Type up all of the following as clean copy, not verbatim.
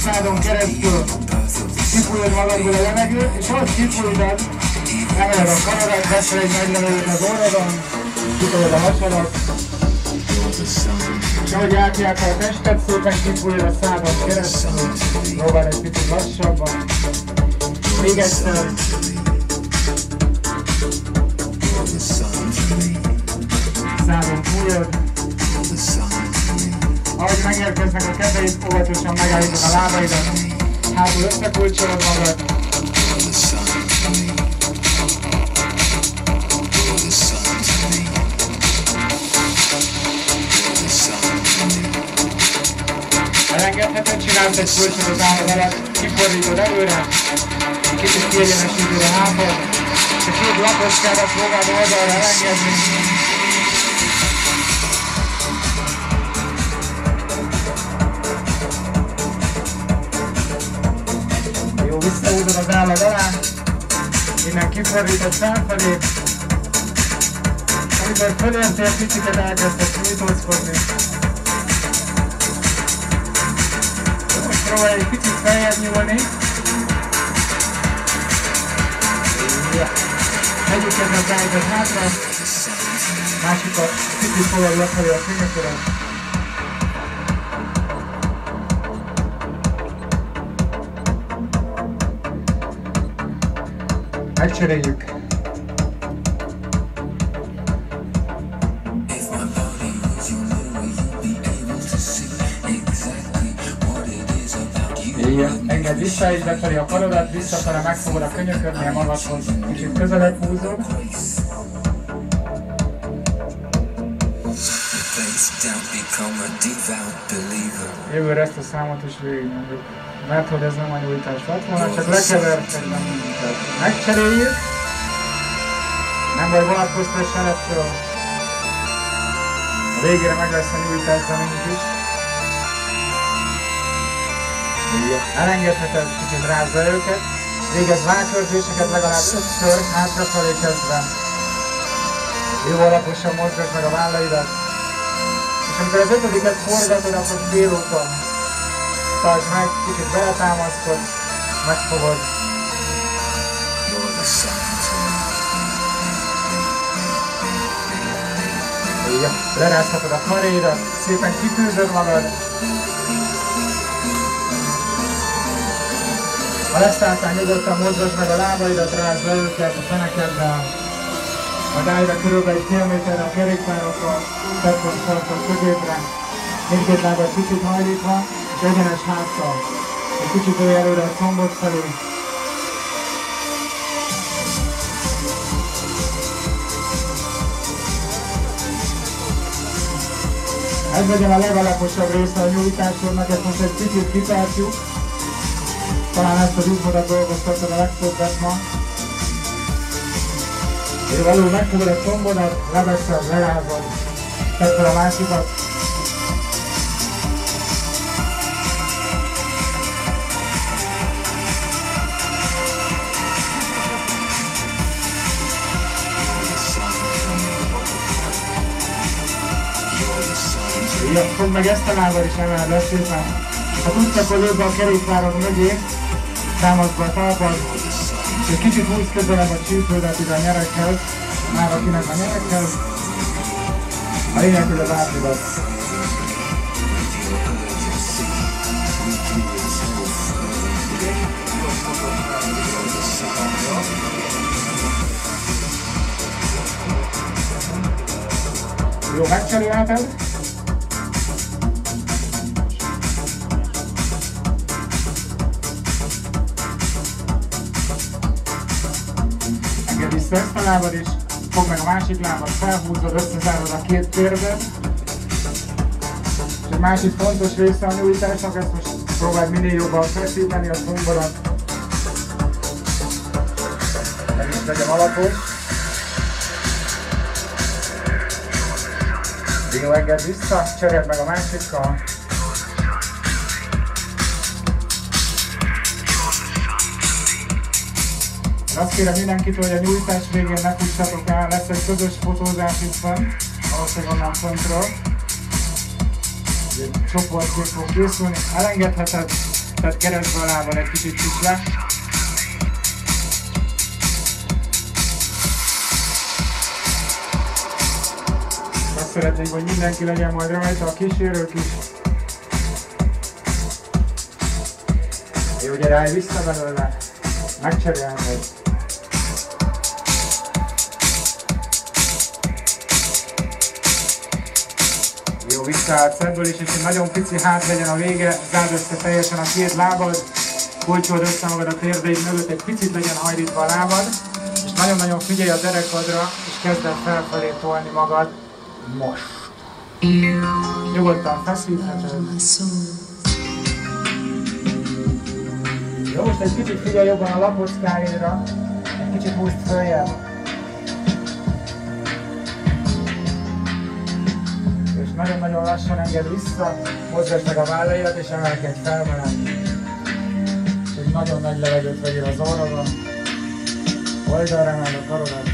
szádon keresztül kifújod magadból a levegőt, és ahogy kifújtad, emeled a kanadat, veszel egy nagy levegőt az orrodon, kitolod a hasadat, és ahogy átjártál a testet, szépen kifújod a szádon keresztül, próbáld egy picit lassabban. Még egyszer. Szádon fújod. Ahogy megérkeznek a kezeid, óvatosan megállítod a lábaidat, hátul összekulcsolod magad. Elengedheted, csinálsz egy kulcsot az állad alatt, kifordítod előre, kicsit kiegyenesíted a hátad, és a két laposkádat próbáld oldalra elengedni. Jó, visszahúzod az állad alá, innen kifordítod felfelé. Amikor fölértél, piciket elkezdett nyújtózkodni. Próbálj egy picit feljebb nyúlni. Egyik kezed beállítod hátra, másikat picit fogad lefelé a könyököret. Megcseréljük. Engedd vissza és befelé a karodat, visszafele megfogod a könyöködnél magadhoz, kicsit közelebb húzod. Jövőre ezt a számot is végigmondjuk, mert hogy ez nem a nyújtás lett volna, csak lekevert egy nem nyújtás. Megcseréljük, nem baj, vonatkoztás elettől. A végére meg lesz a nyújtás zenünk is. Elengedheted, kicsit rázd le őket, végezz válkörzéseket legalább 5-ször, hátrafelé kezdve. Jó alaposan mozgasd meg a vállaidat. És amikor az 5-et forgatod, akkor félúton tartsd meg, kicsit beletámaszkodsz, megfogod. Lerázhatod a karrédat, szépen kitűzöd magad. Ha leszálltál, nyugodtan mozgasd meg a lábaidat, rázd le őket a fenekeddel. Majd állj be körülbelül egy fél méterre a kerékpárokon, tettön sarkon középre. Mindkét lábad kicsit hajlítva, és egyenes háttal. Egy kicsit ülj előre a combod felé. Ez legyen a legalaposabb része a nyújtásodnak, ezt most egy kicsit kitartjuk. Talán ezt az izmodat dolgoztatod a legtöbbet ma. És alul megfogod a combodat, leveszed, lerázod, tedd fel a másikat. Ja, fogd meg ezt a lábad is, emeled le szépen. Ha tudsz, akkor lőd be a kerékpárod mögé, támaszd be a talpad, és kicsit húzz közelebb a csípődet ide a nyerekhez, már akinek a nyerekhez, a lényeg, hogy az átvidat. Jó, megcserélheted. Vissza ezt a lábad is, fogd meg a másik lábad, felhúzod, összezárod a két térdet. És egy másik fontos része a nyújtásnak, ezt most próbáld minél jobban feszíteni a combodat. Ez is legyen alapos. Jó, engedd vissza, cseréld meg a másikkal. Azt kérem mindenkitől, hogy a nyújtás végén ne fussatok el, lesz egy közös fotózás itt fenn, valószínűleg onnan föntről. Egy csoportkép fog készülni, elengedheted, tehát keresztbe a lábad egy kicsit is le. Azt szeretnénk, hogy mindenki legyen majd rajta, a kísérők is. Jó, gyere, állj vissza belőle, megcserélheted. Jó, visszaállsz ebből is, és egy nagyon pici hát legyen a vége, zárd össze teljesen a két lábad, kulcsold össze magad a térdeid mögött, egy picit legyen hajlítva a lábad, és nagyon-nagyon figyelj a derekadra, és kezd el felfelé tolni magad most. Nyugodtan feszítheted. Jó, most egy kicsit figyelj jobban a lapockáidra, egy kicsit húzd följebb. És nagyon-nagyon lassan engedd vissza, mozgasd meg a vállaidat és emelkedj felmelegni. És egy nagyon nagy levegőt vegyél az orrodba, oldalra emeld a karodat.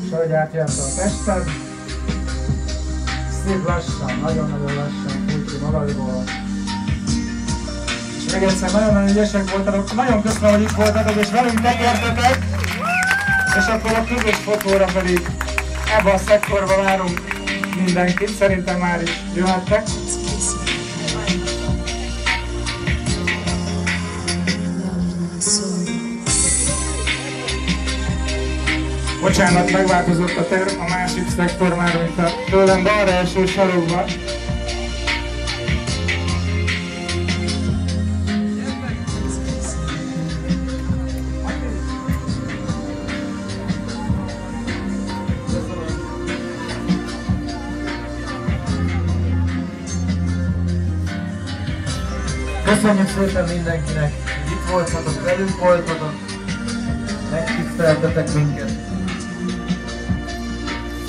És ahogy átjársz a tested, szép lassan, nagyon-nagyon lassan fújj ki magadból. És még egyszer nagyon-nagyon ügyesek voltatok, nagyon köszönöm, hogy itt voltatok és velünk tekertetek, és akkor a közös fotóra pedig ebbe a szektorba várunk mindenkit, szerintem már is jöhettek. Bocsánat, megváltozott a terv, a másik szektor már, mint a tőlem balra eső sarokban. Köszönjük szépen mindenkinek, hogy itt voltatok, velünk voltatok, megtiszteltetek minket.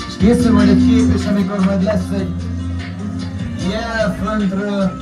És készül majd egy kép is, amikor majd lesz egy jel föntről.